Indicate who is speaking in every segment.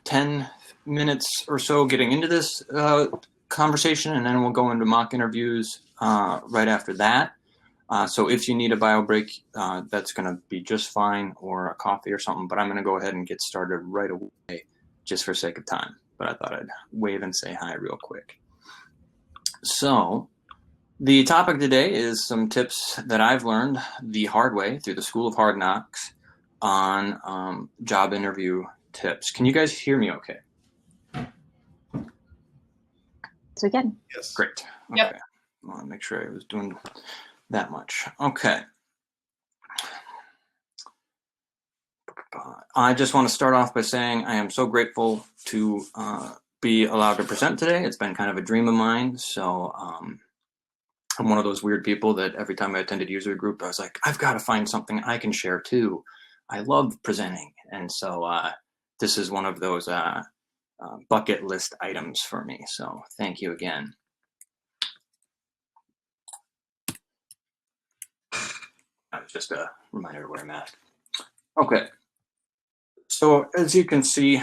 Speaker 1: 10 minutes or so getting into this conversation, and then we'll go into mock interviews right after that. So if you need a bio break, that's going to be just fine, or a coffee or something, but I'm going to go ahead and get started right away just for sake of time. But I thought I'd wave and say hi real quick. So the topic today is some tips that I've learned the hard way through the School of Hard Knocks on job interview tips. Can you guys hear me okay?
Speaker 2: So we can.
Speaker 1: Yes. Great. Okay.
Speaker 2: Yep.
Speaker 1: I want to make sure I was doing that much. Okay. I just want to start off by saying I am so grateful to be allowed to present today. It's been kind of a dream of mine. So I'm one of those weird people that every time I attended user group, I was like, I've got to find something I can share too. I love presenting. And so this is one of those bucket list items for me. So thank you again. Just a reminder to wear a mask. Okay. So as you can see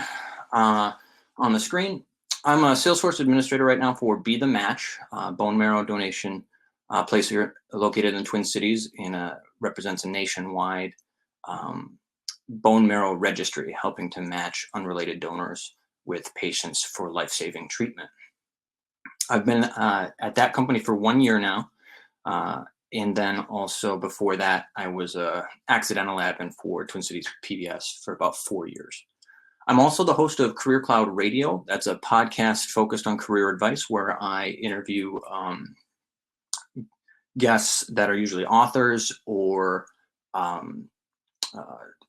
Speaker 1: on the screen, I'm a Salesforce administrator right now for Be the Match, bone marrow donation place here located in the Twin Cities, and represents a nationwide bone marrow registry, helping to match unrelated donors with patients for life-saving treatment. I've been at that company for 1 year now. And then also before that, I was an accidental admin for Twin Cities PBS for about 4 years. I'm also the host of Career Cloud Radio. That's a podcast focused on career advice where I interview guests that are usually authors or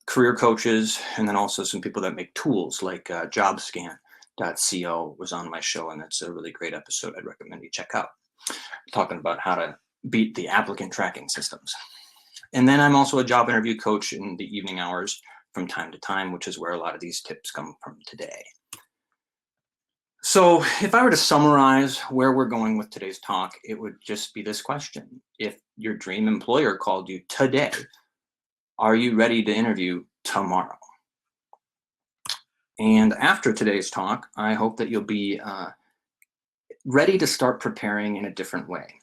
Speaker 1: career coaches, and then also some people that make tools like JobScan.co was on my show, and that's a really great episode I'd recommend you check out, talking about how to beat the applicant tracking systems. And then I'm also a job interview coach in the evening hours from time to time, which is where a lot of these tips come from today. So if I were to summarize where we're going with today's talk, it would just be this question. If your dream employer called you today, are you ready to interview tomorrow? And after today's talk, I hope that you'll be ready to start preparing in a different way.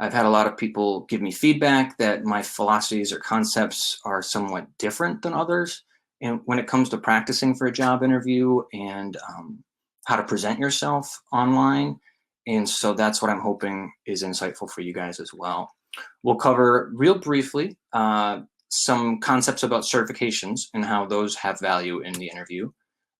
Speaker 1: I've had a lot of people give me feedback that my philosophies or concepts are somewhat different than others. And when it comes to practicing for a job interview and how to present yourself online. And so that's what I'm hoping is insightful for you guys as well. We'll cover real briefly some concepts about certifications and how those have value in the interview.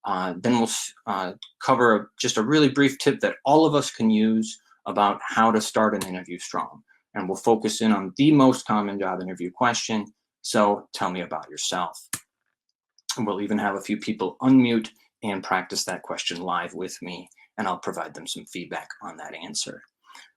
Speaker 1: Then we'll cover just a really brief tip that all of us can use about how to start an interview strong. And we'll focus in on the most common job interview question. So tell me about yourself. And we'll even have a few people unmute and practice that question live with me, and I'll provide them some feedback on that answer.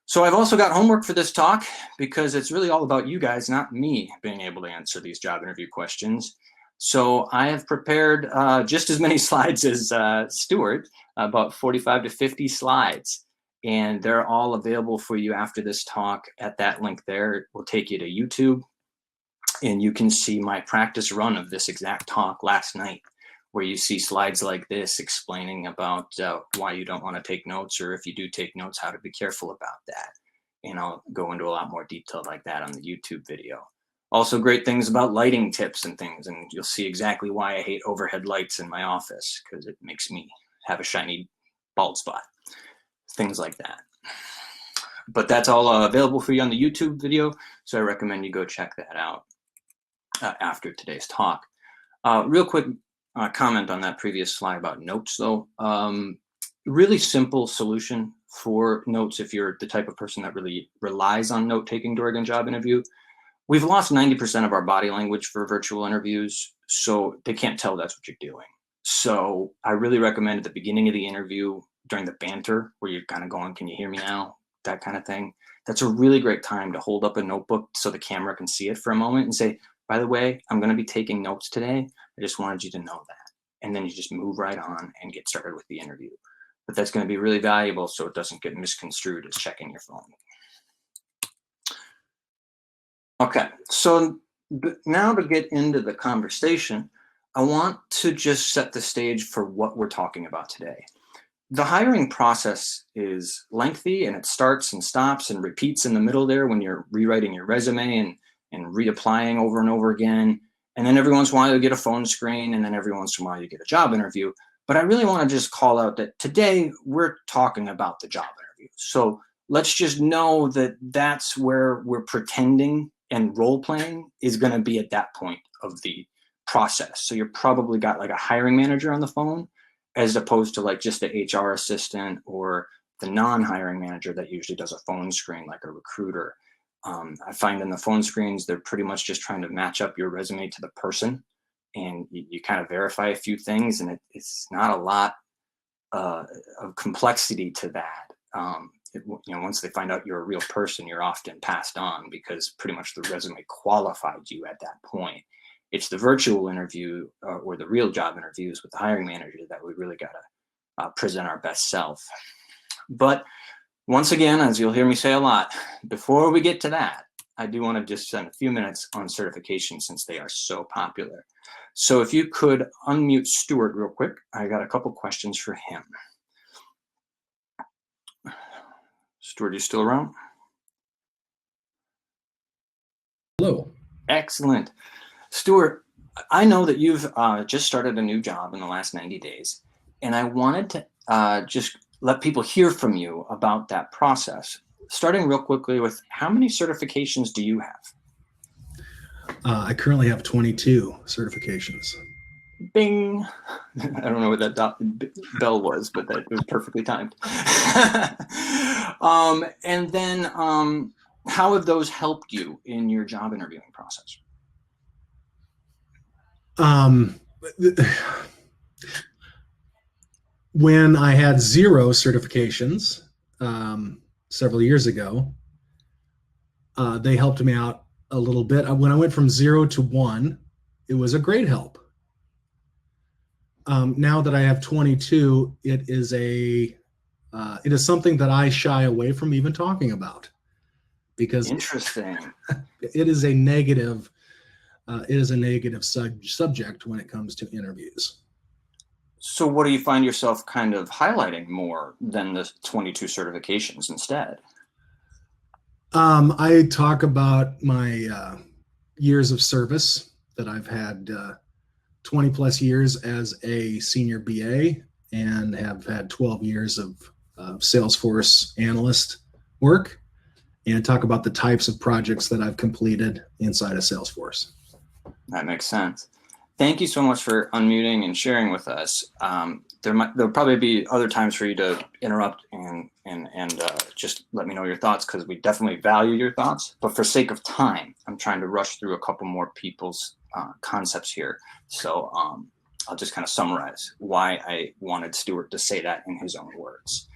Speaker 1: So I've also got homework for this talk because it's really all about you guys, not me being able to answer these job interview questions. So I have prepared just as many slides as Stuart, about 45 to 50 slides. And they're all available for you after this talk at that link there. It will take you to YouTube, and you can see my practice run of this exact talk last night, where you see slides like this explaining about why you don't want to take notes, or if you do take notes, how to be careful about that. And I'll go into a lot more detail like that on the YouTube video. Also great things about lighting tips and things, and you'll see exactly why I hate overhead lights in my office, because it makes me have a shiny bald spot. Things like that. But that's all available for you on the YouTube video, so I recommend you go check that out after today's talk. Real quick comment on that previous slide about notes, though. Really simple solution for notes if you're the type of person that really relies on note-taking during a job interview. We've lost 90% of our body language for virtual interviews, so they can't tell that's what you're doing. So I really recommend at the beginning of the interview, during the banter, where you're kind of going, can you hear me now? That kind of thing. That's a really great time to hold up a notebook so the camera can see it for a moment and say, by the way, I'm going to be taking notes today. I just wanted you to know that. And then you just move right on and get started with the interview. But that's going to be really valuable so it doesn't get misconstrued as checking your phone. Okay, so now to get into the conversation, I want to just set the stage for what we're talking about today. The hiring process is lengthy, and it starts and stops and repeats in the middle there when you're rewriting your resume and reapplying over and over again. And then every once in a while you get a phone screen, and then every once in a while you get a job interview. But I really want to just call out that today we're talking about the job interview. So let's just know that that's where we're pretending and role playing is going to be at that point of the process. So you're probably got like a hiring manager on the phone, as opposed to like just the HR assistant or the non-hiring manager that usually does a phone screen like a recruiter. I find in the phone screens, they're pretty much just trying to match up your resume to the person, and you kind of verify a few things, and it's not a lot of complexity to that. Once they find out you're a real person, you're often passed on because pretty much the resume qualified you at that point. It's the virtual interview or the real job interviews with the hiring manager that we really got to present our best self. But once again, as you'll hear me say a lot, before we get to that, I do want to just spend a few minutes on certification since they are so popular. So if you could unmute Stuart real quick, I got a couple questions for him. Stuart, you still around?
Speaker 3: Hello.
Speaker 1: Excellent. Stuart, I know that you've just started a new job in the last 90 days, and I wanted to just let people hear from you about that process. Starting real quickly with, how many certifications do you have?
Speaker 3: I currently have 22 certifications.
Speaker 1: Bing. I don't know what that bell was, but that was perfectly timed. And then how have those helped you in your job interviewing process?
Speaker 3: When I had 0 certifications several years ago, they helped me out a little bit. When I went from 0 to 1, it was a great help. Now that I have 22, it is something that I shy away from even talking about, because
Speaker 1: interesting.
Speaker 3: It is a negative subject when it comes to interviews.
Speaker 1: So what do you find yourself kind of highlighting more than the 22 certifications instead?
Speaker 3: I talk about my years of service, that I've had 20 plus years as a senior BA and have had 12 years of Salesforce analyst work, and talk about the types of projects that I've completed inside of Salesforce.
Speaker 1: That makes sense. Thank you so much for unmuting and sharing with us. There'll probably be other times for you to interrupt and just let me know your thoughts, because we definitely value your thoughts. But for sake of time, I'm trying to rush through a couple more people's concepts here. So I'll just kind of summarize why I wanted Stuart to say that in his own words.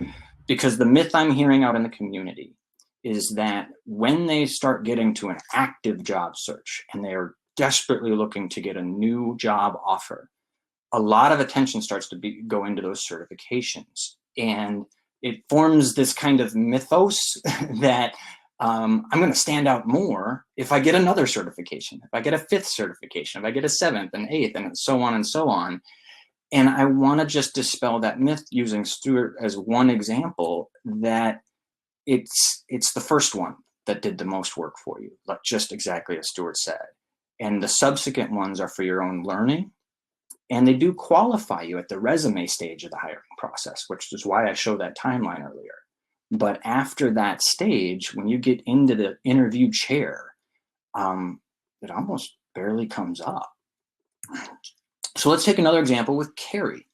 Speaker 1: Because the myth I'm hearing out in the community is that when they start getting to an active job search and they are desperately looking to get a new job offer, a lot of attention starts to go into those certifications. And it forms this kind of mythos that I'm going to stand out more if I get another certification, if I get a 5th certification, if I get a 7th and 8th, and so on and so on. And I want to just dispel that myth using Stuart as one example, that it's the first one that did the most work for you, like just exactly as Stuart said. And the subsequent ones are for your own learning. And they do qualify you at the resume stage of the hiring process, which is why I showed that timeline earlier. But after that stage, when you get into the interview chair, it almost barely comes up. So let's take another example with Carrie.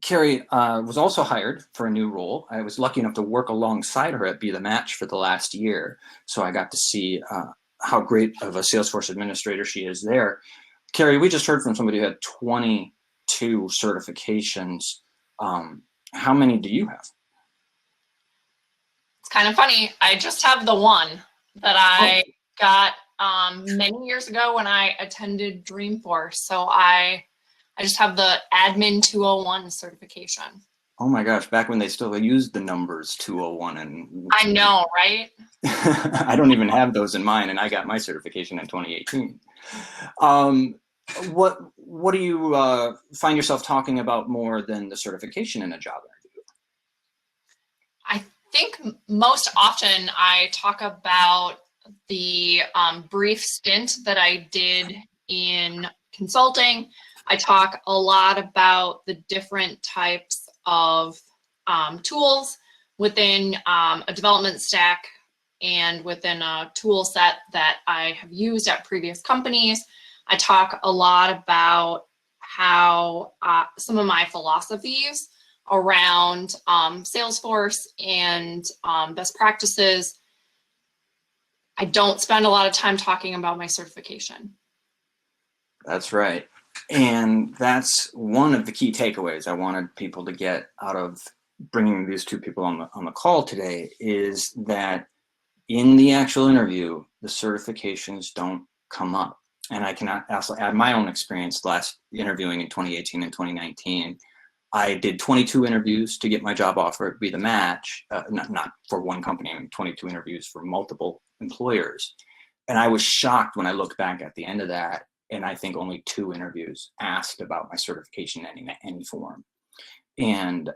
Speaker 1: Carrie was also hired for a new role. I was lucky enough to work alongside her at Be the Match for the last year. So I got to see how great of a Salesforce administrator she is there. Carrie, we just heard from somebody who had 22 certifications. How many do you have?
Speaker 4: It's kind of funny. I just have the one that I got many years ago when I attended Dreamforce. So I just have the Admin 201 certification.
Speaker 1: Oh my gosh, back when they still used the numbers 201 and
Speaker 4: I know, right?
Speaker 1: I don't even have those in mine, and I got my certification in 2018. What do you find yourself talking about more than the certification in a job interview?
Speaker 4: I think most often I talk about the brief stint that I did in consulting. I talk a lot about the different types of tools within a development stack and within a tool set that I have used at previous companies. I talk a lot about how some of my philosophies around Salesforce and best practices. I don't spend a lot of time talking about my certification.
Speaker 1: That's right. And that's one of the key takeaways I wanted people to get out of bringing these two people on the call today, is that in the actual interview, the certifications don't come up. And I can also add my own experience last interviewing in 2018 and 2019. I did 22 interviews to get my job offer to be the match, not for one company, I mean 22 interviews for multiple employers. And I was shocked when I looked back at the end of that, and I think only 2 interviews asked about my certification in any form. And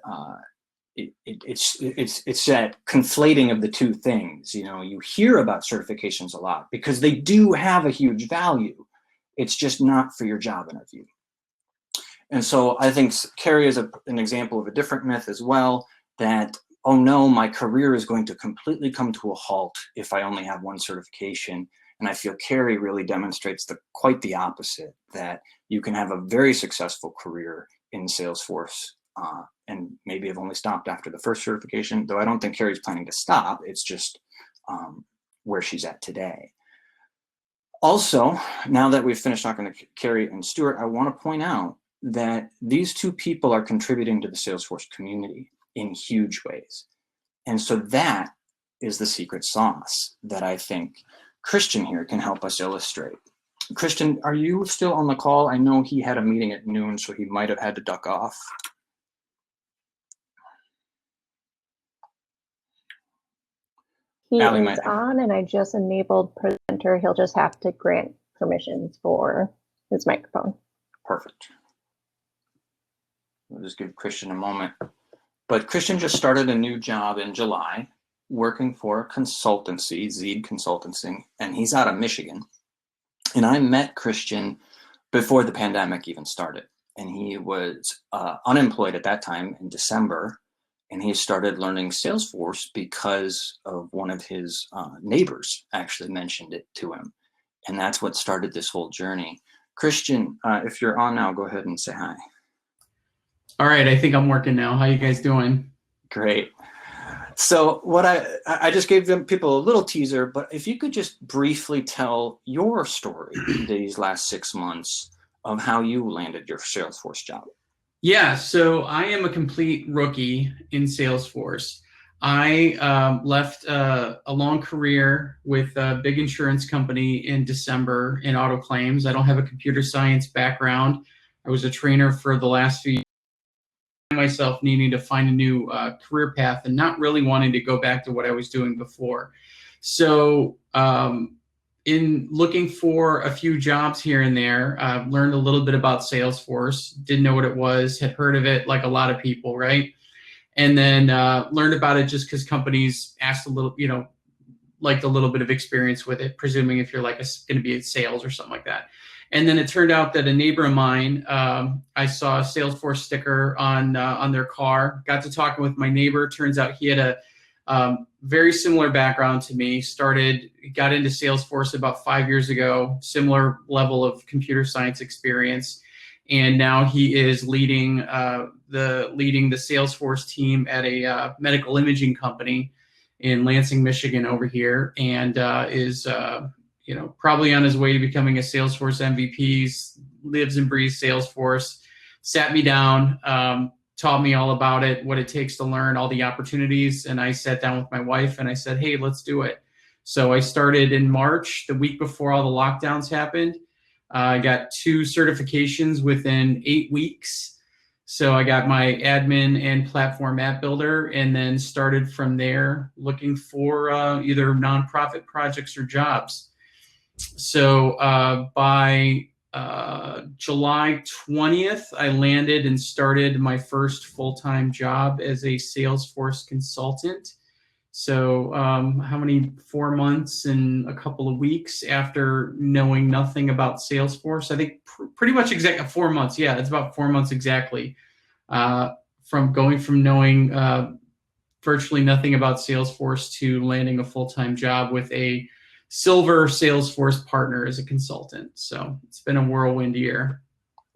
Speaker 1: it's that conflating of the two things. You know, you hear about certifications a lot because they do have a huge value. It's just not for your job interview. And so I think Carrie is an example of a different myth as well, that, oh no, my career is going to completely come to a halt if I only have one certification. And I feel Carrie really demonstrates quite the opposite, that you can have a very successful career in Salesforce and maybe have only stopped after the first certification, though I don't think Carrie's planning to stop. It's just where she's at today. Also, now that we've finished talking to Carrie and Stuart, I want to point out that these two people are contributing to the Salesforce community in huge ways. And so that is the secret sauce that I think Christian here can help us illustrate. Christian, are you still on the call? I know he had a meeting at noon, so he might have had to duck off.
Speaker 2: He
Speaker 1: Allie
Speaker 2: is on, and I just enabled presenter. He'll just have to grant permissions for his microphone.
Speaker 1: Perfect. We'll just give Christian a moment. But Christian just started a new job in July, working for a consultancy, Zeed Consulting, and he's out of Michigan. And I met Christian before the pandemic even started. And he was unemployed at that time in December. And he started learning Salesforce because of one of his neighbors actually mentioned it to him. And that's what started this whole journey. Christian, if you're on now, go ahead and say hi.
Speaker 5: All right, I think I'm working now. How you guys doing?
Speaker 1: Great. So what I just gave them people a little teaser, but if you could just briefly tell your story these last 6 months of how you landed your Salesforce job.
Speaker 5: Yeah, so I am a complete rookie in Salesforce. I left a long career with a big insurance company in December in auto claims. I don't have a computer science background. I was a trainer for the last few years, myself needing to find a new career path and not really wanting to go back to what I was doing before. So in looking for a few jobs here and there, learned a little bit about Salesforce, didn't know what it was, had heard of it like a lot of people, right? And then learned about it just because companies asked a little, liked a little bit of experience with it, presuming if you're like going to be in sales or something like that. And then it turned out that a neighbor of mine, I saw a Salesforce sticker on their car, got to talking with my neighbor. Turns out he had a very similar background to me, got into Salesforce about 5 years ago, similar level of computer science experience. And now he is leading the Salesforce team at a medical imaging company in Lansing, Michigan over here, and is probably on his way to becoming a Salesforce MVP, lives and breathes Salesforce, sat me down, taught me all about it, what it takes to learn, all the opportunities. And I sat down with my wife and I said, hey, let's do it. So I started in March, the week before all the lockdowns happened. I got 2 certifications within 8 weeks. So I got my admin and platform app builder, and then started from there looking for either nonprofit projects or jobs. So by July 20th, I landed and started my first full-time job as a Salesforce consultant. So how many, 4 months and a couple of weeks after knowing nothing about Salesforce? I think pretty much exactly 4 months. Yeah, it's about 4 months exactly. From going from knowing virtually nothing about Salesforce to landing a full-time job with a silver Salesforce partner as a consultant. So it's been a whirlwind year.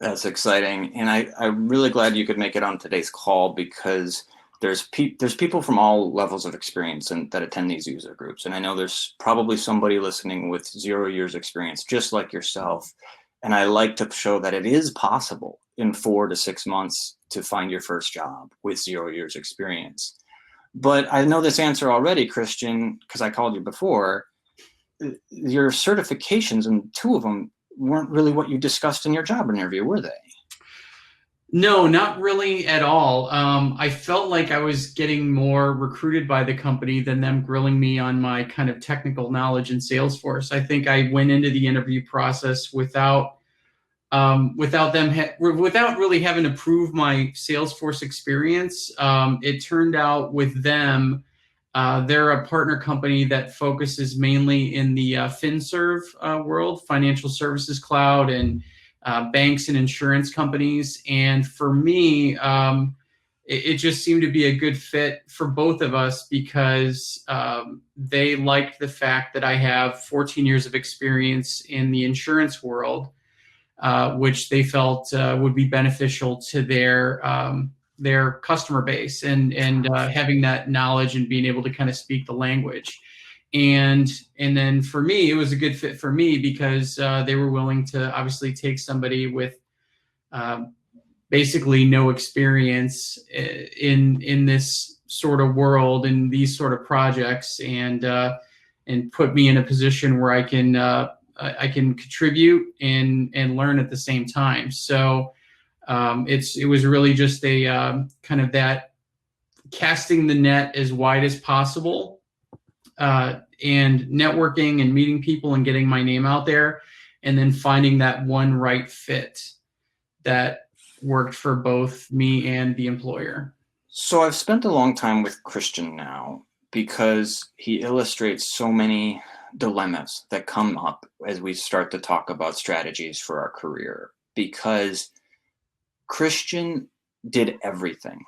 Speaker 1: That's exciting. And I'm really glad you could make it on today's call, because there's people from all levels of experience and that attend these user groups. And I know there's probably somebody listening with 0 years experience, just like yourself. And I like to show that it is possible in 4 to 6 months to find your first job with 0 years experience. But I know this answer already, Christian, because I called you before. Your certifications, and 2 of them weren't really what you discussed in your job interview, were they?
Speaker 5: No, not really at all. I felt like I was getting more recruited by the company than them grilling me on my kind of technical knowledge in Salesforce. I think I went into the interview process without really having to prove my Salesforce experience. It turned out with them, they're a partner company that focuses mainly in the FinServ world, financial services cloud, and banks and insurance companies. And for me, it just seemed to be a good fit for both of us, because they liked the fact that I have 14 years of experience in the insurance world, which they felt would be beneficial to their customer base, and having that knowledge and being able to kind of speak the language. And then for me, it was a good fit for me, because they were willing to obviously take somebody with basically no experience in this sort of world, in these sort of projects, and put me in a position where I can contribute and learn at the same time. So it was really just a kind of that casting the net as wide as possible, and networking and meeting people and getting my name out there, and then finding that one right fit that worked for both me and the employer.
Speaker 1: So I've spent a long time with Christian now, because he illustrates so many dilemmas that come up as we start to talk about strategies for our career, because Christian did everything.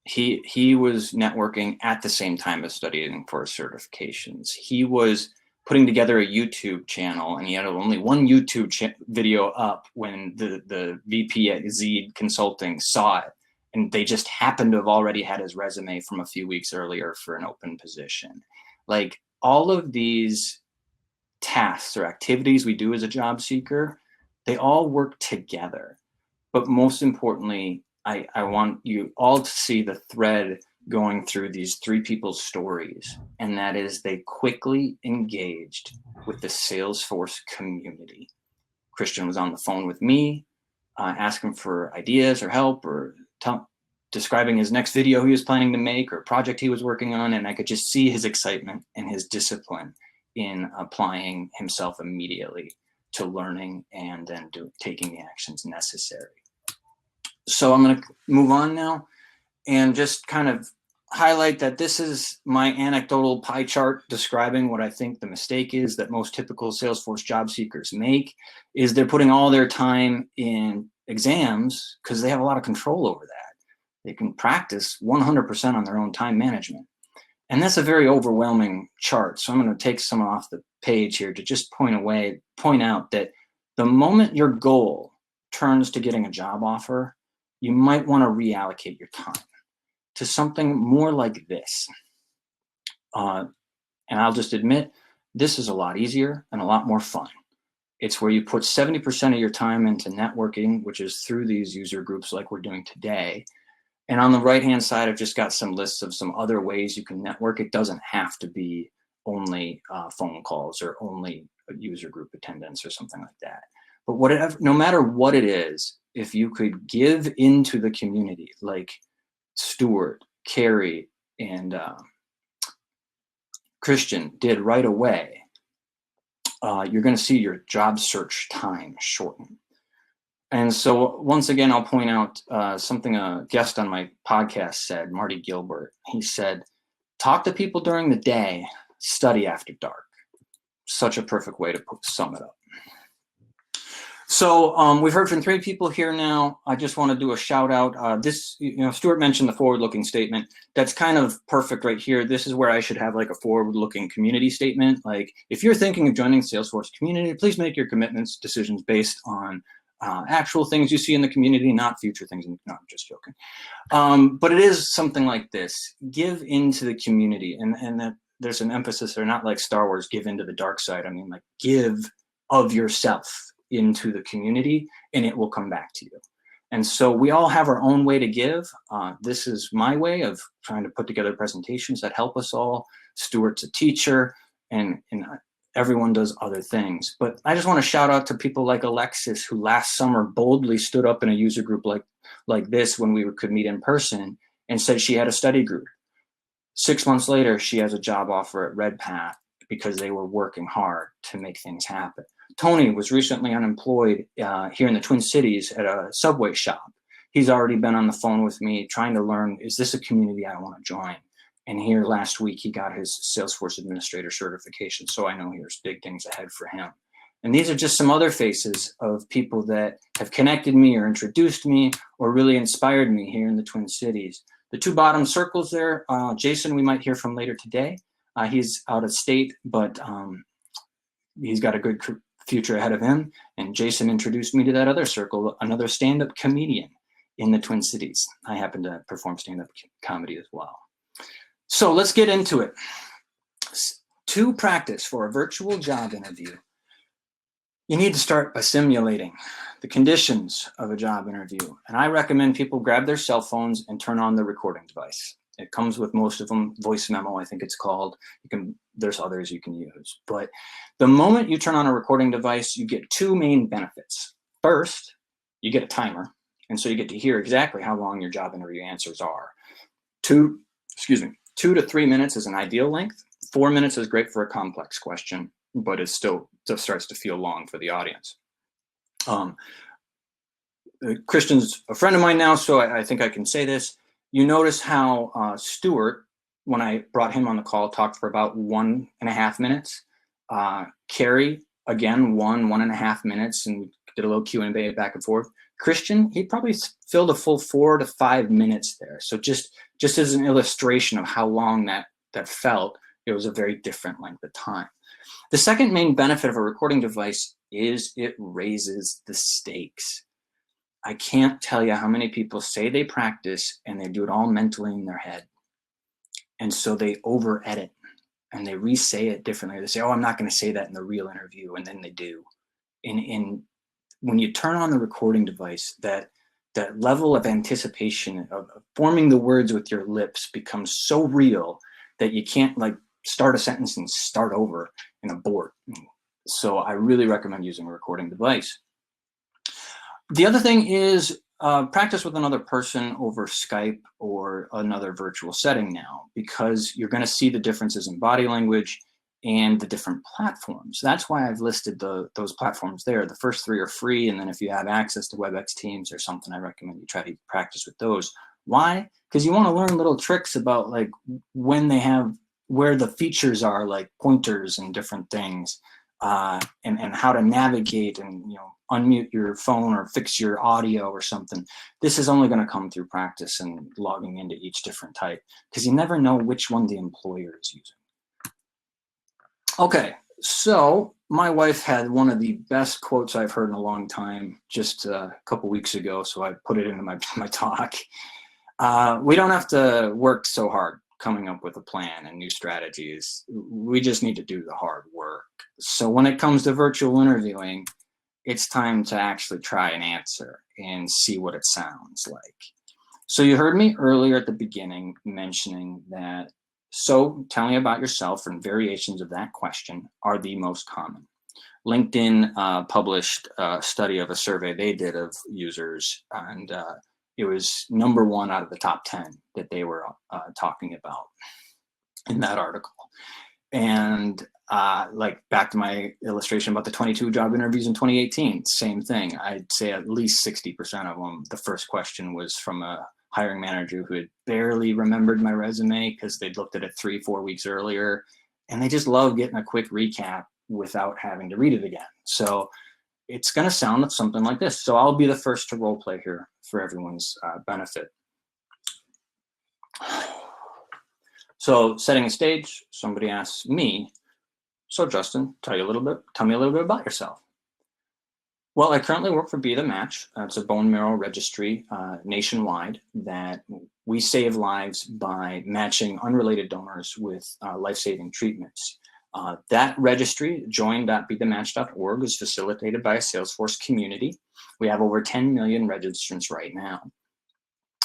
Speaker 1: He was networking at the same time as studying for certifications. He was putting together a YouTube channel, and he had only one YouTube video up when the VP at Z Consulting saw it, and they just happened to have already had his resume from a few weeks earlier for an open position. Like, all of these tasks or activities we do as a job seeker, they all work together. But most importantly, I want you all to see the thread going through these 3 people's stories, and that is they quickly engaged with the Salesforce community. Christian was on the phone with me, asking for ideas or help, or describing his next video he was planning to make, or project he was working on, and I could just see his excitement and his discipline in applying himself immediately to learning and then taking the actions necessary. So I'm going to move on now and just kind of highlight that this is my anecdotal pie chart describing what I think the mistake is that most typical Salesforce job seekers make, is they're putting all their time in exams because they have a lot of control over that. They can practice 100% on their own time management. And that's a very overwhelming chart. So I'm going to take some off the page here to just point out that the moment your goal turns to getting a job offer, you might want to reallocate your time to something more like this. And I'll just admit, this is a lot easier and a lot more fun. It's where you put 70% of your time into networking, which is through these user groups like we're doing today. And on the right-hand side, I've just got some lists of some other ways you can network. It doesn't have to be only phone calls or only user group attendance or something like that. But whatever, no matter what it is, if you could give into the community, like Stuart, Carrie, and Christian did right away, you're going to see your job search time shorten. And so once again, I'll point out something a guest on my podcast said, Marty Gilbert. He said, talk to people during the day, study after dark. Such a perfect way to sum it up. So we've heard from 3 people here now. I just want to do a shout out. Stuart mentioned the forward-looking statement. That's kind of perfect right here. This is where I should have like a forward-looking community statement. Like, if you're thinking of joining Salesforce community, please make your commitments, decisions based on actual things you see in the community, not future things. No, I'm just joking. But it is something like this. Give into the community, and that there's an emphasis there, not like Star Wars, give into the dark side. I mean, like, give of yourself into the community, and it will come back to you. And so we all have our own way to give. This is my way of trying to put together presentations that help us all. Stuart's a teacher, and everyone does other things. But I just want to shout out to people like Alexis, who last summer boldly stood up in a user group like this when we could meet in person and said she had a study group. 6 months later, she has a job offer at Redpath because they were working hard to make things happen. Tony was recently unemployed here in the Twin Cities at a Subway shop. He's already been on the phone with me trying to learn, is this a community I want to join? And here last week, he got his Salesforce Administrator certification. So I know there's big things ahead for him. And these are just some other faces of people that have connected me or introduced me or really inspired me here in the Twin Cities. The 2 bottom circles there, Jason, we might hear from later today. He's out of state, but he's got a good future ahead of him. And Jason introduced me to that other circle, another stand-up comedian in the Twin Cities. I happen to perform stand-up comedy as well. So let's get into it. To practice for a virtual job interview, you need to start by simulating the conditions of a job interview. And I recommend people grab their cell phones and turn on the recording device. It comes with most of them, voice memo, I think it's called. There's others you can use. But the moment you turn on a recording device, you get 2 main benefits. First, you get a timer. And so you get to hear exactly how long your job interview answers are. 2 to 3 minutes is an ideal length. 4 minutes is great for a complex question, but it still starts to feel long for the audience. Christian's a friend of mine now, so I think I can say this. You notice how Stuart, when I brought him on the call, talked for about 1.5 minutes. Carrie, again, 1.5 minutes, and we did a little Q&A back and forth. Christian, he probably filled a full 4 to 5 minutes there. So just as an illustration of how long that felt, it was a very different length of time. The second main benefit of a recording device is it raises the stakes. I can't tell you how many people say they practice and they do it all mentally in their head. And so they over edit and they re-say it differently. They say, oh, I'm not going to say that in the real interview. And then they do. And when you turn on the recording device, that level of anticipation of forming the words with your lips becomes so real that you can't like start a sentence and start over and abort. So I really recommend using a recording device. The other thing is practice with another person over Skype or another virtual setting now, because you're going to see the differences in body language and the different platforms. That's why I've listed those platforms there. The first 3 are free, and then if you have access to WebEx Teams or something, I recommend you try to practice with those. Why? Because you want to learn little tricks about like where the features are, like pointers and different things, and how to navigate and unmute your phone or fix your audio or something. This is only going to come through practice and logging into each different type, because you never know which one the employer is using. Okay, so my wife had one of the best quotes I've heard in a long time just a couple weeks ago, so I put it into my talk. We don't have to work so hard coming up with a plan and new strategies. We just need to do the hard work. So when it comes to virtual interviewing, it's time to actually try an answer and see what it sounds like. So you heard me earlier at the beginning mentioning that, so tell me about yourself, and variations of that question are the most common. LinkedIn published a study of a survey they did of users, and it was #1 out of the top 10 that they were talking about in that article. And like back to my illustration about the 22 job interviews in 2018, same thing. I'd say at least 60% of them, the first question was from a hiring manager who had barely remembered my resume because they'd looked at it 3-4 weeks earlier, and they just love getting a quick recap without having to read it again. So it's going to sound something like this. So I'll be the first to role play here for everyone's benefit. So setting a stage, somebody asks me, so Justin, tell me a little bit about yourself. Well, I currently work for Be The Match. It's a bone marrow registry nationwide that we save lives by matching unrelated donors with life-saving treatments. That registry, join.bethematch.org, is facilitated by a Salesforce community. We have over 10 million registrants right now.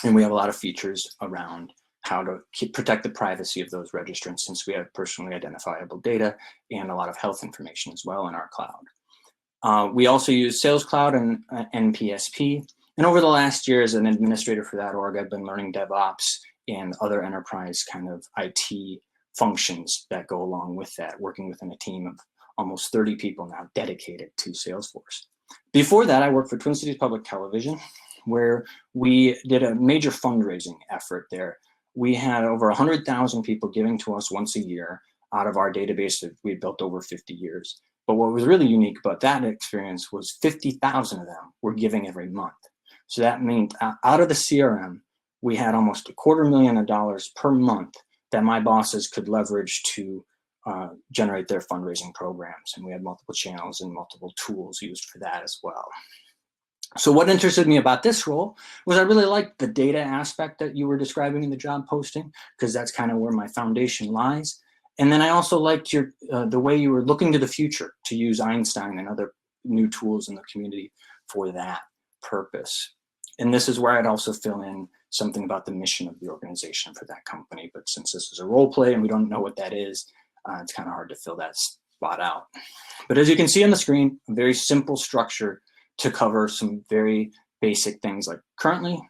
Speaker 1: And we have a lot of features around how to protect the privacy of those registrants, since we have personally identifiable data and a lot of health information as well in our cloud. We also use Sales Cloud and NPSP. And over the last year as an administrator for that org, I've been learning DevOps and other enterprise kind of IT functions that go along with that, working within a team of almost 30 people now dedicated to Salesforce. Before that, I worked for Twin Cities Public Television, where we did a major fundraising effort there. We had over 100,000 people giving to us once a year out of our database that we had built over 50 years. But what was really unique about that experience was 50,000 of them were giving every month. So that means out of the CRM, we had almost $250,000 per month that my bosses could leverage to generate their fundraising programs. And we had multiple channels and multiple tools used for that as well. So what interested me about this role was I really liked the data aspect that you were describing in the job posting, because that's kind of where my foundation lies. And then I also liked your the way you were looking to the future to use Einstein and other new tools in the community for that purpose. And this is where I'd also fill in something about the mission of the organization for that company. But since this is a role play and we don't know what that is, it's kind of hard to fill that spot out. But as you can see on the screen, a very simple structure to cover some very basic things like currently,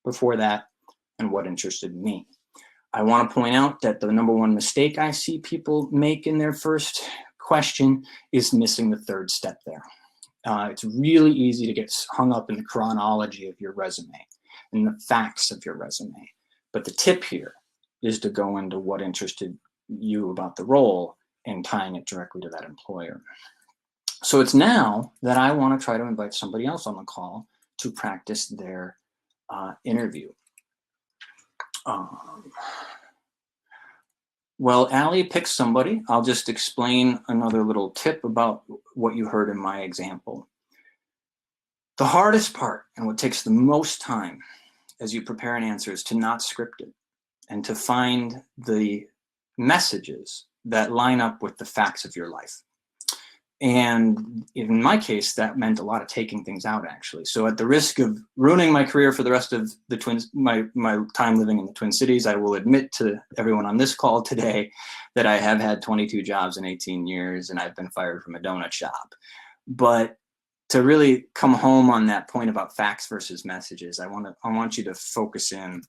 Speaker 1: before that, and what interested me. I want to point out that the #1 mistake I see people make in their first question is missing the third step there. It's really easy to get hung up in the chronology of your resume and the facts of your resume. But the tip here is to go into what interested you about the role and tying it directly to that employer. So it's now that I want to try to invite somebody else on the call to practice their interview. Well, Allie picked somebody. I'll just explain another little tip about what you heard in my example. The hardest part and what takes the most time as you prepare an answer is to not script it and to find the messages that line up with the facts of your life. And in my case, that meant a lot of taking things out, actually. So at the risk of ruining my career for the rest of the my time living in the Twin Cities, I will admit to everyone on this call today that I have had 22 jobs in 18 years and I've been fired from a donut shop. But to really come home on that point about facts versus messages, I want you to focus in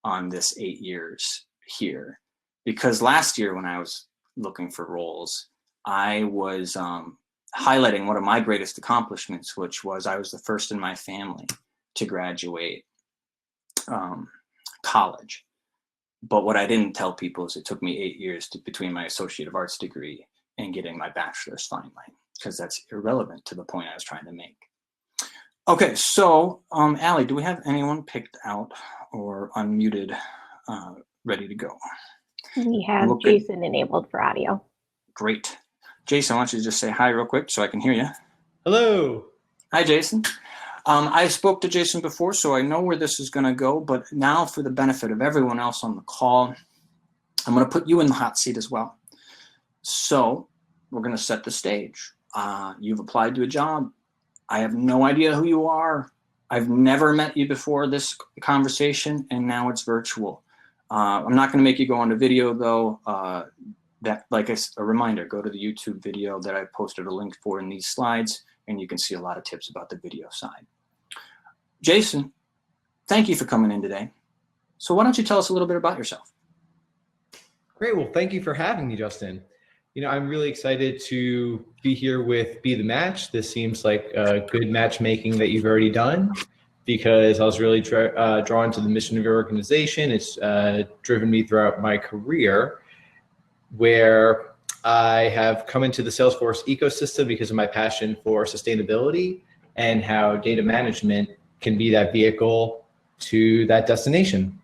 Speaker 1: on this 8 years here. Because last year when I was looking for roles, I was highlighting one of my greatest accomplishments, which was I was the first in my family to graduate college. But what I didn't tell people is it took me 8 years between my Associate of Arts degree and getting my bachelor's finally, because that's irrelevant to the point I was trying to make. Okay, so Allie, do we have anyone picked out or unmuted, ready to go?
Speaker 2: We have Jason enabled for audio.
Speaker 1: Great. Jason, why don't you just say hi real quick so I can hear you?
Speaker 6: Hello.
Speaker 1: Hi, Jason. I spoke to Jason before, so I know where this is going to go. But now for the benefit of everyone else on the call, I'm going to put you in the hot seat as well. So we're going to set the stage. You've applied to a job. I have no idea who you are. I've never met you before this conversation, and now it's virtual. I'm not going to make you go on to video, though. That, like a reminder, go to the YouTube video that I posted a link for in these slides, and you can see a lot of tips about the video side. Jason, thank you for coming in today. So why don't you tell us a little bit about yourself?
Speaker 6: Great. Well, thank you for having me, Justin. I'm really excited to be here with Be the Match. This seems like good matchmaking that you've already done, because I was really drawn to the mission of your organization. It's driven me throughout my career, where I have come into the Salesforce ecosystem because of my passion for sustainability and how data management can be that vehicle to that destination.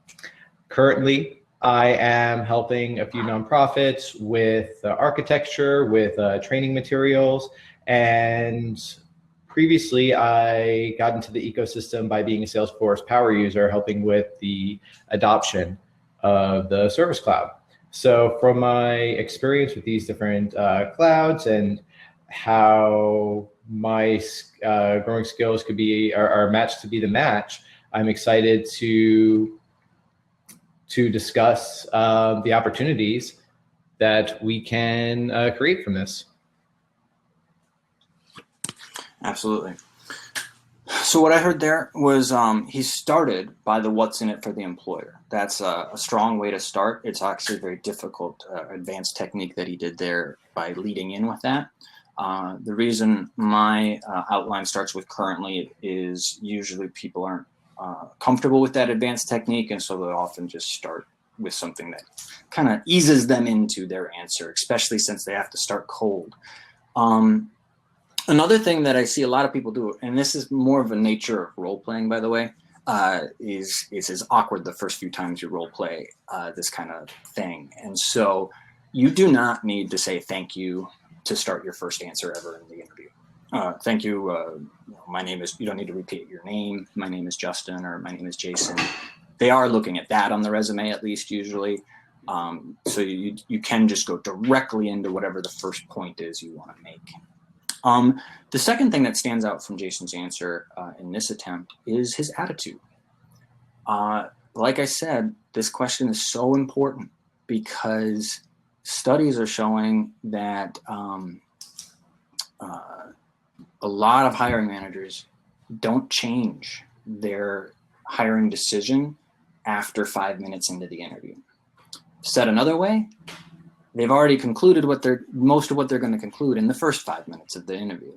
Speaker 6: Currently, I am helping a few nonprofits with architecture, with training materials, and previously I got into the ecosystem by being a Salesforce power user, helping with the adoption of the Service Cloud. So from my experience with these different clouds and how my growing skills could be are matched to be the match, I'm excited to discuss the opportunities that we can create from this.
Speaker 1: Absolutely. So what I heard there was he started by the what's in it for the employer. That's a strong way to start. It's actually a very difficult advanced technique that he did there by leading in with that. The reason my outline starts with currently is usually people aren't comfortable with that advanced technique, and so they often just start with something that kind of eases them into their answer, especially since they have to start cold. Another thing that I see a lot of people do, and this is more of a nature of role playing, by the way, is it's awkward the first few times you role play this kind of thing. And so you do not need to say thank you to start your first answer ever in the interview. Thank you. My name is, you don't need to repeat your name. My name is Justin, or my name is Jason. They are looking at that on the resume, at least usually. So you can just go directly into whatever the first point is you want to make. The second thing that stands out from Jason's answer in this attempt is his attitude. Like I said, this question is so important because studies are showing that a lot of hiring managers don't change their hiring decision after 5 minutes into the interview. Said another way, they've already concluded most of what they're going to conclude in the first 5 minutes of the interview.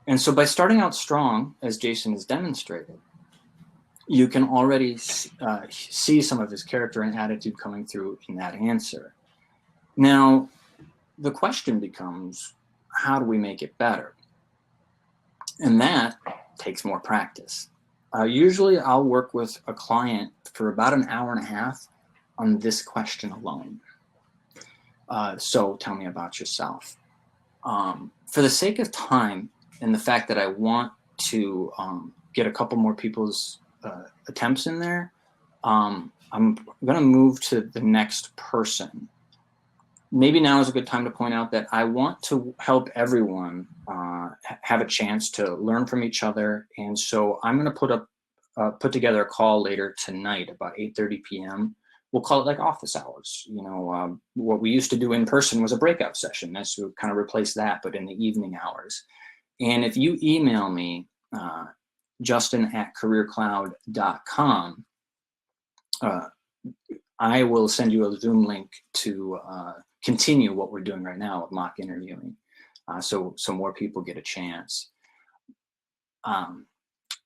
Speaker 1: And so by starting out strong, as Jason has demonstrated, you can already see some of his character and attitude coming through in that answer. Now, the question becomes, how do we make it better? And that takes more practice. Usually I'll work with a client for about an hour and a half on this question alone. So tell me about yourself. For the sake of time and the fact that I want to get a couple more people's attempts in there, I'm going to move to the next person. Maybe now is a good time to point out that I want to help everyone have a chance to learn from each other. And so I'm going to put together a call later tonight about 8:30 p.m. We'll call it like office hours. You know, what we used to do in person was a breakout session. That's to kind of replace that, but in the evening hours. And if you email me, justin@careercloud.com, I will send you a Zoom link to continue what we're doing right now with mock interviewing. So more people get a chance.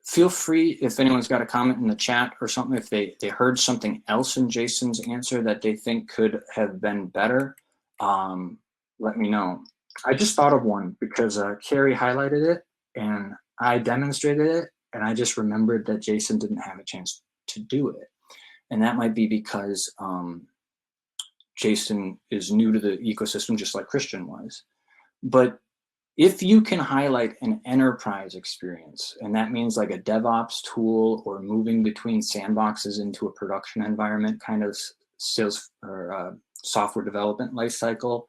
Speaker 1: Feel free, if anyone's got a comment in the chat or something, if they heard something else in Jason's answer that they think could have been better, let me know. I just thought of one because Carrie highlighted it and I demonstrated it, and I just remembered that Jason didn't have a chance to do it. And that might be because Jason is new to the ecosystem, just like Christian was. But if you can highlight an enterprise experience, and that means like a DevOps tool or moving between sandboxes into a production environment kind of sales or software development lifecycle,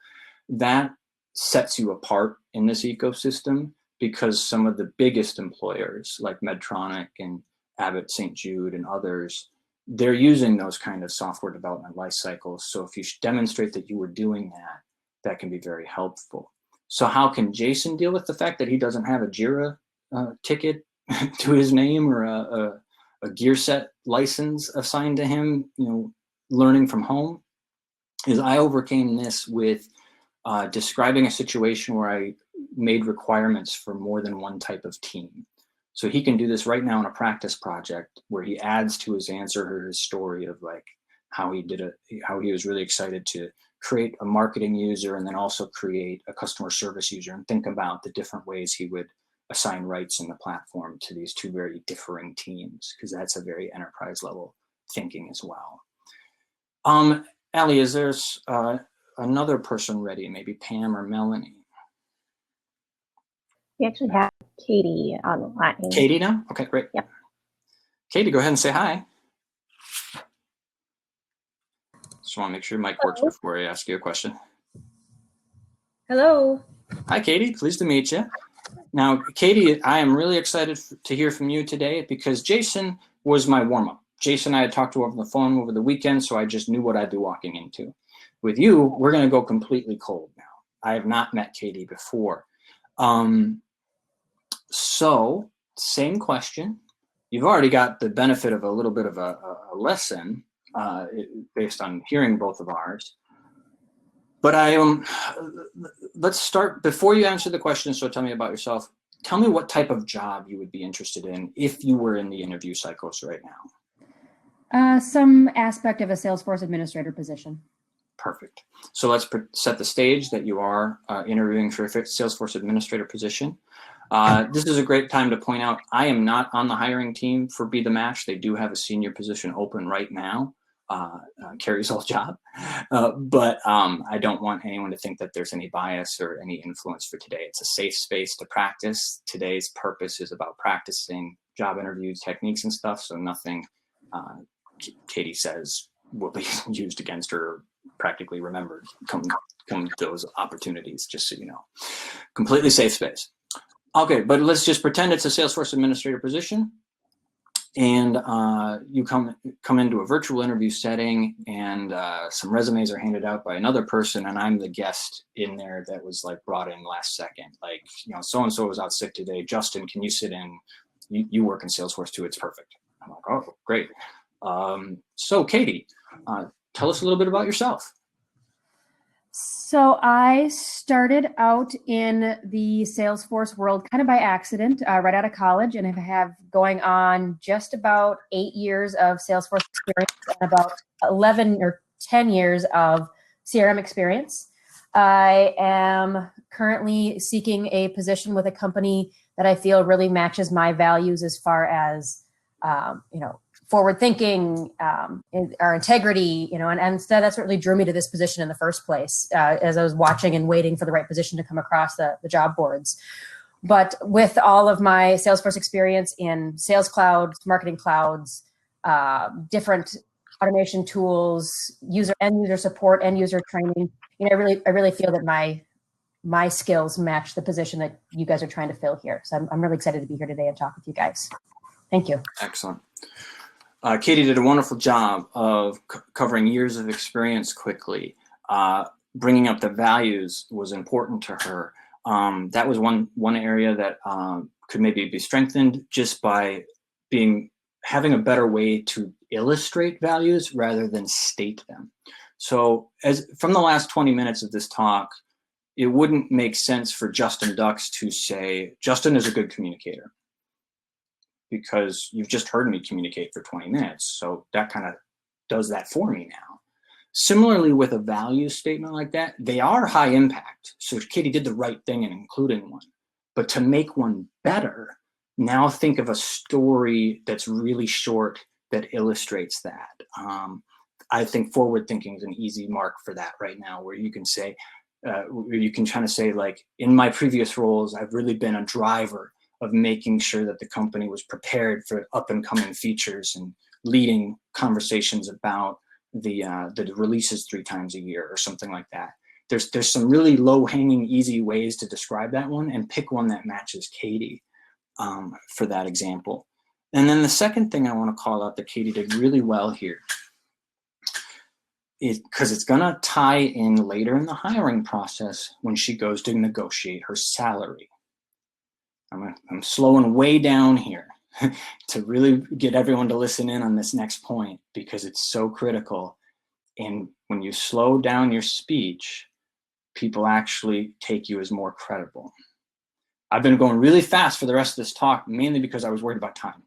Speaker 1: that sets you apart in this ecosystem, because some of the biggest employers like Medtronic and Abbott St. Jude and others, they're using those kind of software development life cycles. So if you demonstrate that you were doing that, that can be very helpful. So how can Jason deal with the fact that he doesn't have a Jira ticket to his name or a gear set license assigned to him, you know, learning from home? Is I overcame this with describing a situation where I made requirements for more than one type of team. So he can do this right now in a practice project where he adds to his answer or his story of like how he was really excited to create a marketing user and then also create a customer service user, and think about the different ways he would assign rights in the platform to these two very differing teams, because that's a very enterprise level thinking as well. Ellie, is there another person ready? Maybe Pam or Melanie?
Speaker 2: We actually have Katie on the line.
Speaker 1: Katie now? Okay, great.
Speaker 2: Yep.
Speaker 1: Katie, go ahead and say hi. Just want to make sure your mic works before I ask you a question.
Speaker 7: Hello.
Speaker 1: Hi, Katie. Pleased to meet you. Now, Katie, I am really excited to hear from you today because Jason was my warm-up. Jason, I had talked to over the phone over the weekend, so I just knew what I'd be walking into. With you, we're going to go completely cold now. I have not met Katie before. So, same question. You've already got the benefit of a little bit of a lesson based on hearing both of ours. But let's start, before you answer the question, so tell me about yourself. Tell me what type of job you would be interested in if you were in the interview cycles right now.
Speaker 7: Some aspect of a Salesforce administrator position.
Speaker 1: Perfect. So let's set the stage that you are interviewing for a Salesforce administrator position. This is a great time to point out, I am not on the hiring team for Be the Match. They do have a senior position open right now. Carrie's old job, but I don't want anyone to think that there's any bias or any influence for today. It's a safe space to practice. Today's purpose is about practicing job interview techniques and stuff, so nothing Katie says will be used against her or practically remembered come those opportunities, just so you know. Completely safe space. Okay, but let's just pretend it's a Salesforce administrator position. And you come into a virtual interview setting, and some resumes are handed out by another person, and I'm the guest in there that was like brought in last second. Like, you know, so-and-so was out sick today. Justin, can you sit in? You work in Salesforce too. It's perfect. I'm like, oh, great. So Katie, tell us a little bit about yourself.
Speaker 7: So I started out in the Salesforce world kind of by accident, right out of college, and I have going on just about 8 years of Salesforce experience and about 11 or 10 years of CRM experience. I am currently seeking a position with a company that I feel really matches my values as far as, forward thinking, our integrity, and that's what really drew me to this position in the first place, as I was watching and waiting for the right position to come across the job boards. But with all of my Salesforce experience in Sales Cloud, Marketing Clouds, different automation tools, end user support, end user training, I really feel that my skills match the position that you guys are trying to fill here. So I'm really excited to be here today and talk with you guys. Thank you.
Speaker 1: Excellent. Katie did a wonderful job of covering years of experience quickly. Bringing up the values was important to her. That was one area that could maybe be strengthened just by having a better way to illustrate values rather than state them. So from the last 20 minutes of this talk, it wouldn't make sense for Justin Dux to say, Justin is a good communicator, because you've just heard me communicate for 20 minutes. So that kind of does that for me now. Similarly, with a value statement like that, they are high impact. So Katie did the right thing in including one. But to make one better, now think of a story that's really short that illustrates that. I think forward thinking is an easy mark for that right now, where you can say, you can kind of say, like, in my previous roles, I've really been a driver of making sure that the company was prepared for up and coming features and leading conversations about the releases 3 times a year or something like that. There's some really low hanging, easy ways to describe that one, and pick one that matches Katie for that example. And then the second thing I want to call out that Katie did really well here is because it's going to tie in later in the hiring process when she goes to negotiate her salary. I'm slowing way down here to really get everyone to listen in on this next point, because it's so critical. And when you slow down your speech, people actually take you as more credible. I've been going really fast for the rest of this talk, mainly because I was worried about time.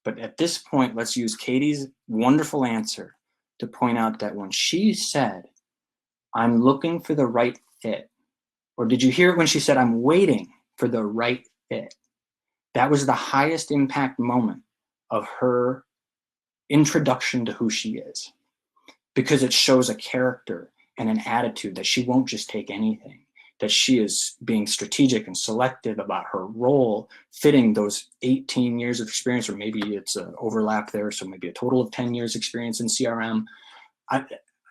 Speaker 1: But at this point, let's use Katie's wonderful answer to point out that when she said, I'm looking for the right fit, or did you hear it when she said, I'm waiting for the right fit? That was the highest impact moment of her introduction to who she is, because it shows a character and an attitude that she won't just take anything, that she is being strategic and selective about her role, fitting those 18 years of experience, or maybe it's an overlap there, so maybe a total of 10 years experience in CRM.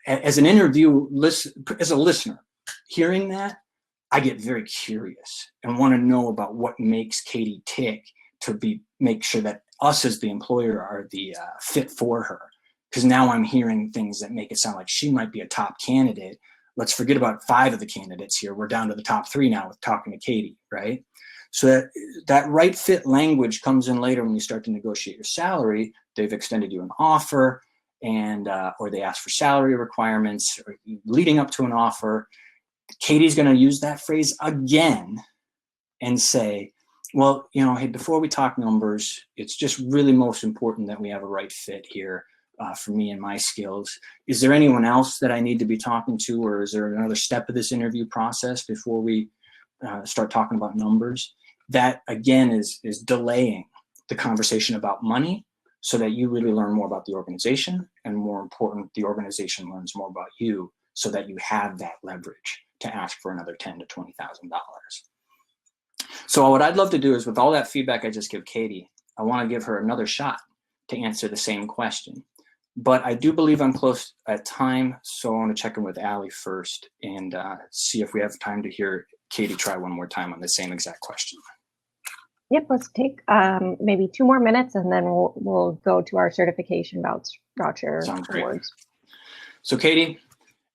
Speaker 1: As an interview, as a listener, hearing that, I get very curious and want to know about what makes Katie tick to make sure that us as the employer are the fit for her. Because now I'm hearing things that make it sound like she might be a top candidate. Let's forget about 5 of the candidates here. We're down to the top 3 now with talking to Katie, right? So that right fit language comes in later when you start to negotiate your salary. They've extended you an offer, and or they ask for salary requirements or leading up to an offer. Katie's going to use that phrase again and say, well, hey, before we talk numbers, it's just really most important that we have a right fit here for me and my skills. Is there anyone else that I need to be talking to, or is there another step of this interview process before we start talking about numbers? That, again, is delaying the conversation about money so that you really learn more about the organization, and more important, the organization learns more about you so that you have that leverage to ask for another $10,000 to $20,000. So what I'd love to do is, with all that feedback I just give Katie, I want to give her another shot to answer the same question. But I do believe I'm close at time, so I want to check in with Allie first and see if we have time to hear Katie try one more time on the same exact question.
Speaker 2: Yep, let's take maybe 2 more minutes, and then we'll go to our certification voucher awards.
Speaker 1: So Katie,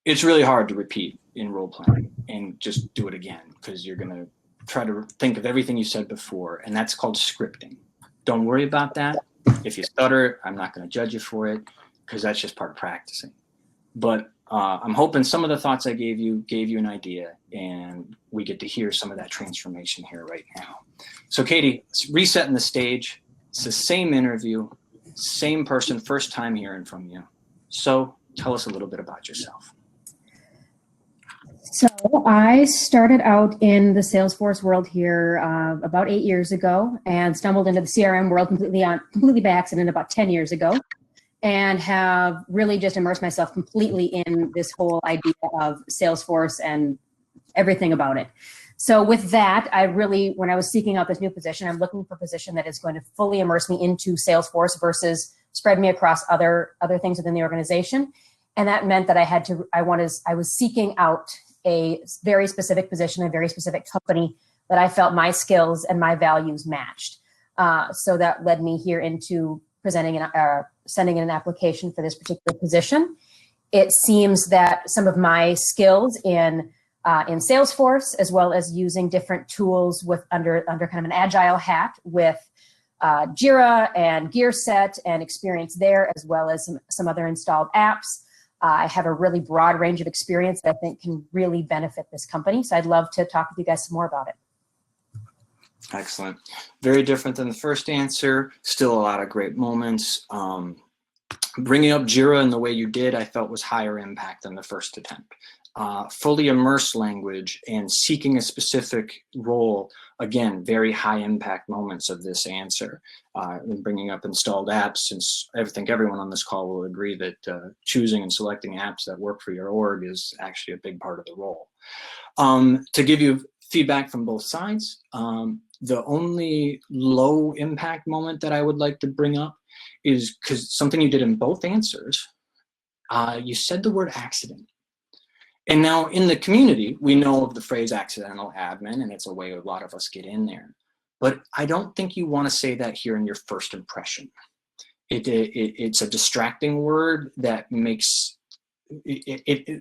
Speaker 1: it's really hard to repeat in role playing and just do it again, because you're going to try to think of everything you said before, and that's called scripting. Don't worry about that. If you stutter, I'm not going to judge you for it, because that's just part of practicing. But I'm hoping some of the thoughts I gave you an idea, and we get to hear some of that transformation here right now. So Katie, resetting the stage. It's the same interview, same person, first time hearing from you. So tell us a little bit about yourself.
Speaker 7: So I started out in the Salesforce world here about 8 years ago, and stumbled into the CRM world completely by accident about 10 years ago, and have really just immersed myself completely in this whole idea of Salesforce and everything about it. So with that, I really, when I was seeking out this new position, I'm looking for a position that is going to fully immerse me into Salesforce versus spread me across other things within the organization. And that meant that I was seeking out a very specific position, a very specific company that I felt my skills and my values matched. So that led me here into sending in an application for this particular position. It seems that some of my skills in Salesforce, as well as using different tools under kind of an agile hat with Jira and GearSet and experience there, as well as some other installed apps. I have a really broad range of experience that I think can really benefit this company. So I'd love to talk with you guys some more about it.
Speaker 1: Excellent. Very different than the first answer. Still a lot of great moments. Bringing up Jira in the way you did, I felt was higher impact than the first attempt. Fully immersed language and seeking a specific role, again, very high impact moments of this answer. And bringing up installed apps, since I think everyone on this call will agree that choosing and selecting apps that work for your org is actually a big part of the role. To give you feedback from both sides, the only low impact moment that I would like to bring up is because something you did in both answers, you said the word accident. And now in the community, we know of the phrase accidental admin, and it's a way a lot of us get in there. But I don't think you want to say that here in your first impression. It's a distracting word that makes,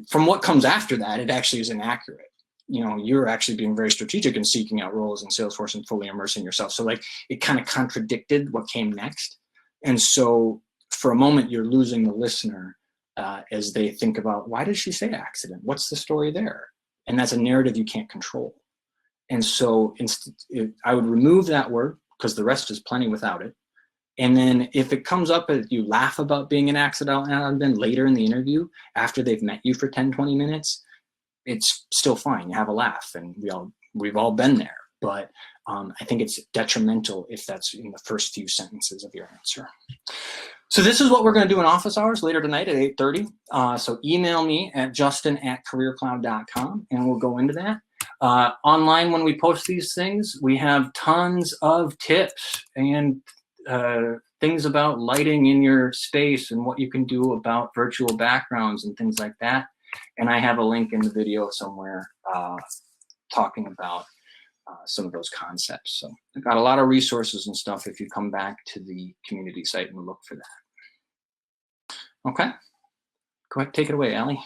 Speaker 1: from what comes after that, it actually is inaccurate. You're actually being very strategic in seeking out roles in Salesforce and fully immersing yourself. So it kind of contradicted what came next. And so for a moment, you're losing the listener as they think about, why did she say accident? What's the story there? And that's a narrative you can't control. And so I would remove that word because the rest is plenty without it. And then if it comes up that you laugh about being an accidental admin later in the interview, after they've met you for 10, 20 minutes, it's still fine. You have a laugh, and we've all been there. But I think it's detrimental if that's in the first few sentences of your answer. So this is what we're going to do in office hours later tonight at 8:30. So email me at justin@careercloud.com, and we'll go into that. Online, when we post these things, we have tons of tips and things about lighting in your space and what you can do about virtual backgrounds and things like that. And I have a link in the video somewhere talking about some of those concepts. So I've got a lot of resources and stuff if you come back to the community site and look for that. Okay, go ahead, take it away, Allie.